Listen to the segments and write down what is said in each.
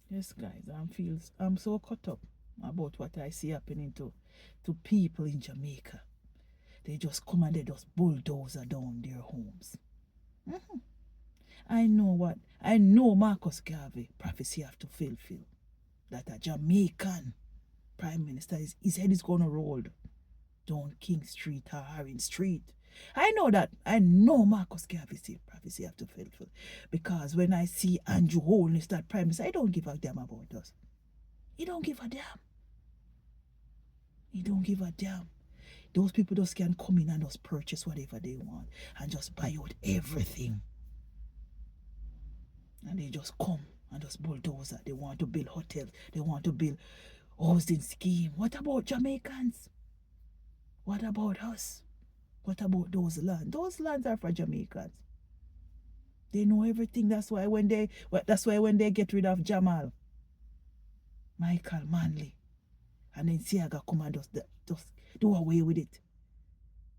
Yes, guys, I'm so caught up about what I see happening to people in Jamaica. They just come and they just bulldozer down their homes. Mhm. I know Marcus Garvey prophecy have to fulfill. That a Jamaican Prime Minister his head is gonna roll down King Street or Haring Street. I know that. I know Marcus Garvey prophecy have to fulfill. Because when I see Andrew Holness, that Prime Minister, I don't give a damn about us. He don't give a damn. He don't give a damn. Those people just can come in and just purchase whatever they want and just buy out everything. And they just come and just bulldozer. They want to build hotels. They want to build housing scheme. What about Jamaicans? What about us? What about those lands? Those lands are for Jamaicans. They know everything. That's why when they get rid of Jamal, Michael Manley, and then Siaga come and just do away with it.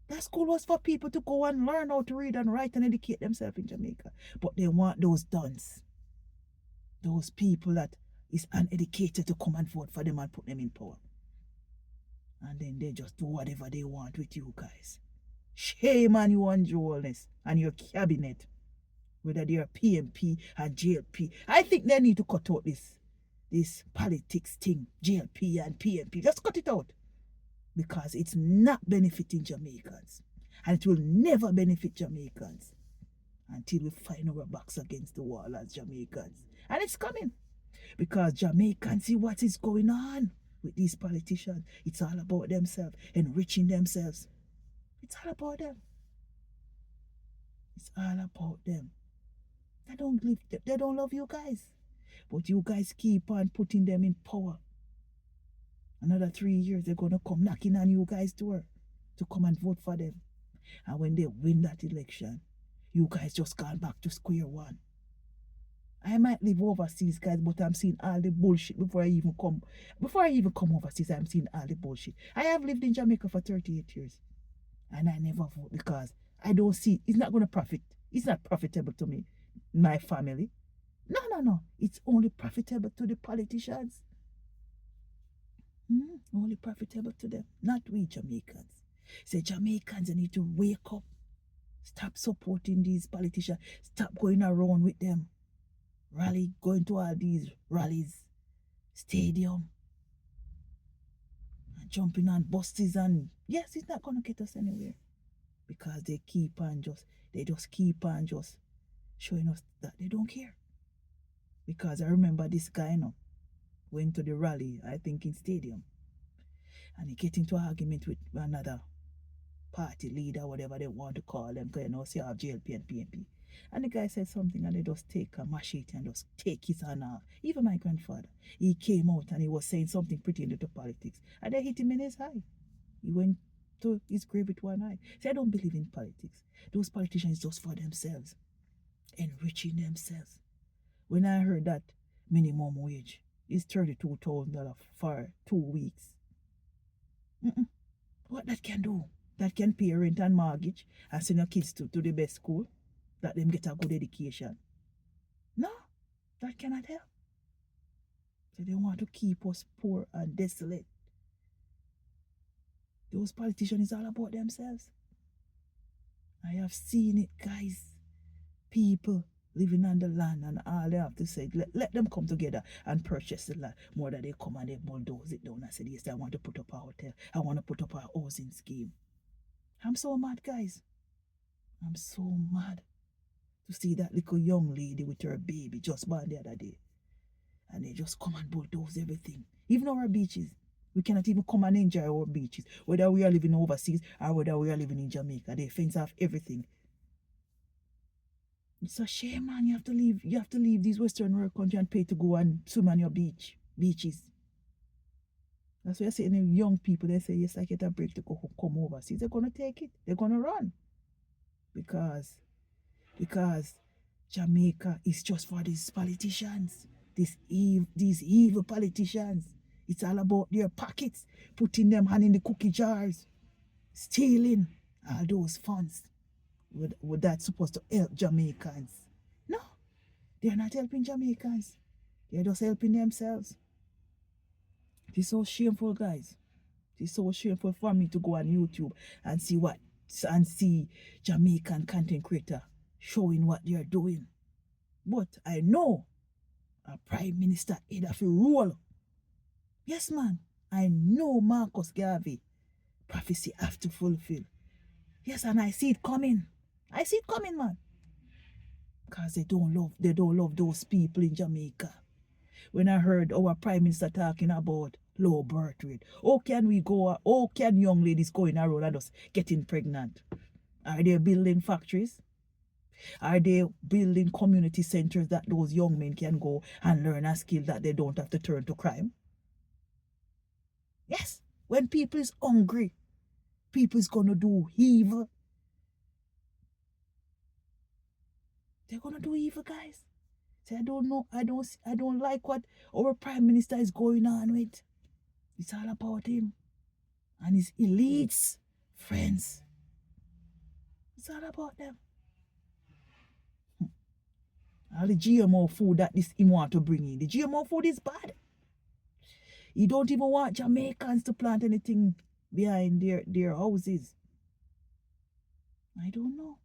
That school was for people to go and learn how to read and write and educate themselves in Jamaica. But they want those duns, those people that is uneducated to come and vote for them and put them in power. And then they just do whatever they want with you guys. Shame on you and Joelness and your cabinet, whether they're PMP and JLP. I think they need to cut out this politics thing, JLP and PMP. Just cut it out. Because it's not benefiting Jamaicans. And it will never benefit Jamaicans until we find our backs against the wall as Jamaicans. And it's coming. Because Jamaicans see what is going on with these politicians. It's all about themselves, enriching themselves. It's all about them. It's all about them. They don't love you guys. But you guys keep on putting them in power. Another 3 years, they're going to come knocking on you guys' door to come and vote for them. And when they win that election, you guys just gone back to square one. I might live overseas, guys, but I'm seeing all the bullshit before I even come. Before I even come overseas, I'm seeing all the bullshit. I have lived in Jamaica for 38 years. And I never vote because I don't see, it's not going to profit. It's not profitable to me, my family. No. It's only profitable to the politicians. Only profitable to them, not we Jamaicans. Say Jamaicans, you need to wake up. Stop supporting these politicians. Stop going around with them. Going to all these rallies, stadium, and jumping on buses and yes, it's not gonna get us anywhere. Because they just keep on just showing us that they don't care. Because I remember this guy went to the rally, I think in stadium. And he get into an argument with another party leader, whatever they want to call them, because see, I have JLP and PNP. And the guy said something, and they just take a machete and just take his hand off. Even my grandfather, he came out and he was saying something pretty into politics, and they hit him in his eye. He went to his grave with one eye. See, I don't believe in politics. Those politicians just for themselves, enriching themselves. When I heard that minimum wage is $32,000 for 2 weeks, what that can do? That can pay rent and mortgage and send your kids to the best school, that them get a good education. No, that cannot help. So they want to keep us poor and desolate. Those politicians is all about themselves. I have seen it, guys. People living on the land, and all they have to say, let them come together and purchase the land. More than they come and they bulldoze it down and say, yes, I want to put up a hotel. I want to put up a housing scheme. I'm so mad, guys. I'm so mad to see that little young lady with her baby just born the other day. And they just come and bulldoze everything. Even our beaches. We cannot even come and enjoy our beaches. Whether we are living overseas or whether we are living in Jamaica. They fence off everything. It's a shame, man. You have to leave these Western world country and pay to go and swim on your beaches. That's why I say, young people, they say, yes, I get a break to come overseas. They're going to take it. They're going to run. Because Jamaica is just for these politicians. These evil politicians. It's all about their pockets. Putting them hand in the cookie jars. Stealing all those funds. Would that supposed to help Jamaicans? No. They're not helping Jamaicans. They're just helping themselves. It is so shameful, guys. It is so shameful for me to go on YouTube and see Jamaican content creator showing what they are doing. But I know a prime minister head of a role. Yes, man. I know Marcus Garvey prophecy have to fulfill. Yes, and I see it coming. I see it coming, man. Because they don't love those people in Jamaica. When I heard our prime minister talking about low birth rate, how can young ladies going around and just getting pregnant? Are they building factories? Are they building community centers that those young men can go and learn a skill that they don't have to turn to crime? Yes, when people is hungry, people is gonna do evil. They're gonna do evil, guys. So I don't know. I don't like what our prime minister is going on with. It's all about him and his elites, friends. It's all about them. All the GMO food that him want to bring in. The GMO food is bad. He don't even want Jamaicans to plant anything behind their houses. I don't know.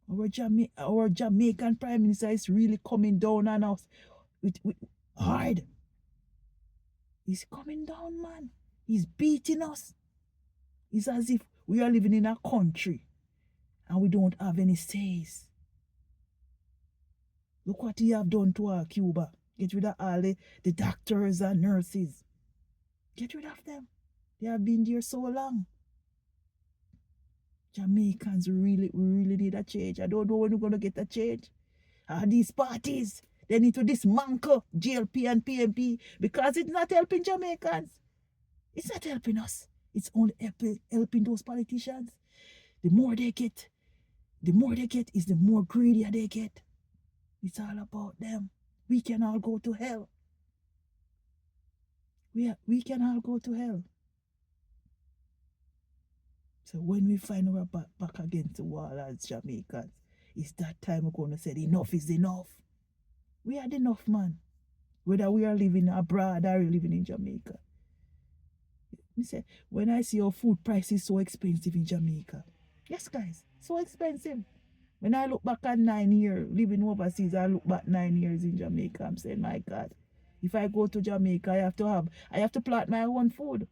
Our Jamaican prime minister is really coming down on us with hard. He's coming down, man. He's beating us. It's as if we are living in a country and we don't have any says. Look what he have done to our Cuba. Get rid of all the doctors and nurses. Get rid of them. They have been there so long. Jamaicans really need a change. I don't know when we're going to get a change. These parties, they need to dismantle GLP and PMP because it's not helping Jamaicans. It's not helping us. It's only helping those politicians. The more they get is the more greedier they get. It's all about them. We can all go to hell. We can all go to hell. So when we find our back against the wall as Jamaicans, it's that time we're going to say enough is enough. We had enough, man. Whether we are living abroad or living in Jamaica. Me say, when I see our food prices so expensive in Jamaica. Yes, guys, so expensive. When I look back at 9 years living overseas, I look back 9 years in Jamaica. I'm saying, my God, if I go to Jamaica, I have to plant my own food.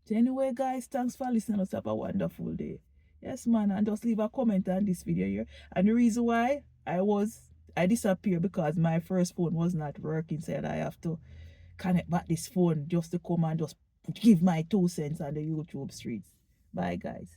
So anyway, guys, thanks for listening. Let's have a wonderful day. Yes, man, and just leave a comment on this video here. And the reason why I disappeared because my first phone was not working, so I have to connect back this phone just to come and just give my 2 cents on the YouTube streets. Bye, guys.